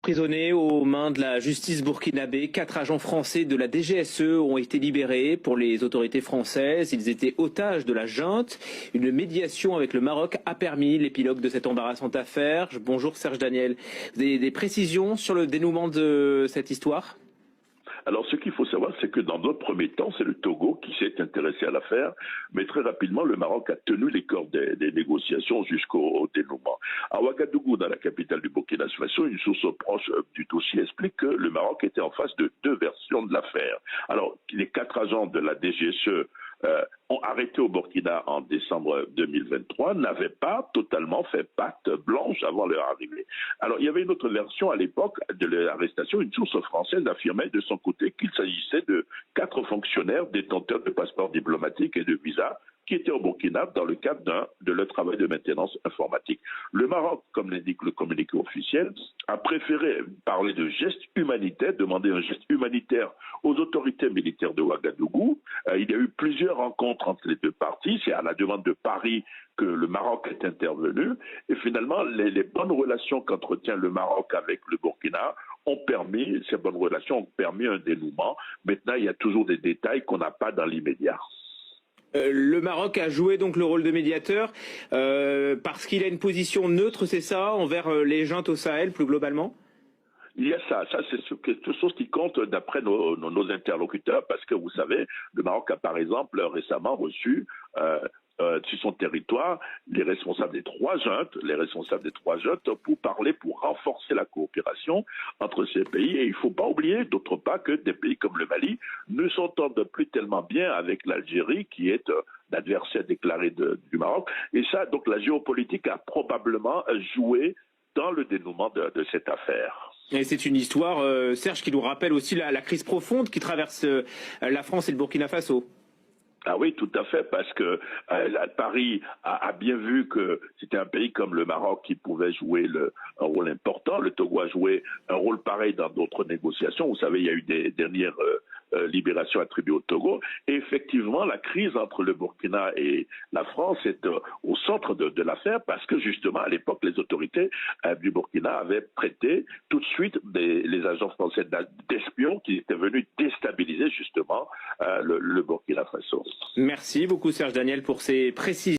Prisonniers aux mains de la justice burkinabé, 4 agents français de la DGSE ont été libérés pour les autorités françaises. Ils étaient otages de la junte. Une médiation avec le Maroc a permis l'épilogue de cette embarrassante affaire. Bonjour Serge Daniel. Vous avez des précisions sur le dénouement de cette histoire ? Alors, ce qu'il faut savoir, c'est que dans notre premier temps, c'est le Togo qui s'est intéressé à l'affaire, mais très rapidement, le Maroc a tenu les cordes des négociations jusqu'au dénouement. À Ouagadougou, dans la capitale du Burkina Faso, une source proche du dossier explique que le Maroc était en face de deux versions de l'affaire. Alors, les 4 agents de la DGSE ont arrêté au Burkina en décembre 2023, n'avaient pas totalement fait patte blanche avant leur arrivée. Alors, il y avait une autre version à l'époque de l'arrestation. Une source française affirmait de son côté qu'il s'agissait de 4 fonctionnaires détenteurs de passeports diplomatiques et de visas qui étaient au Burkina dans le cadre de leur travail de maintenance informatique. Le Maroc, comme l'indique le communiqué officiel, a préféré parler de gestes humanitaires, demander un geste humanitaire aux autorités militaires de Ouagadougou. Il y a eu plusieurs rencontres entre les deux parties. C'est à la demande de Paris que le Maroc est intervenu. Et finalement, les bonnes relations qu'entretient le Maroc avec le Burkina ces bonnes relations ont permis un dénouement. Maintenant, il y a toujours des détails qu'on n'a pas dans l'immédiat. Le Maroc a joué donc le rôle de médiateur parce qu'il a une position neutre, c'est ça, envers les juntes au Sahel plus globalement ? Il y a ça c'est quelque chose qui compte d'après nos interlocuteurs, parce que vous savez, le Maroc a par exemple récemment reçu sur son territoire les responsables des 3 juntes pour renforcer la coopération entre ces pays. Et il ne faut pas oublier d'autre part que des pays comme le Mali ne s'entendent plus tellement bien avec l'Algérie, qui est l'adversaire déclaré du Maroc. Et ça, donc la géopolitique a probablement joué dans le dénouement de cette affaire. Et c'est une histoire, Serge, qui nous rappelle aussi la crise profonde qui traverse la France et le Burkina Faso. Ah oui, tout à fait, parce que Paris a bien vu que c'était un pays comme le Maroc qui pouvait jouer un rôle important. Le Togo a joué un rôle pareil dans d'autres négociations. Vous savez, il y a eu des dernières libérations attribuées au Togo. Et effectivement, la crise entre le Burkina et la France est au centre de l'affaire, parce que justement, à l'époque, les autorités du Burkina avaient prêté tout de suite les agents français d'espions qui étaient venus déstabiliser justement le Burkina Faso. Merci beaucoup Serge Daniel pour ces précisions.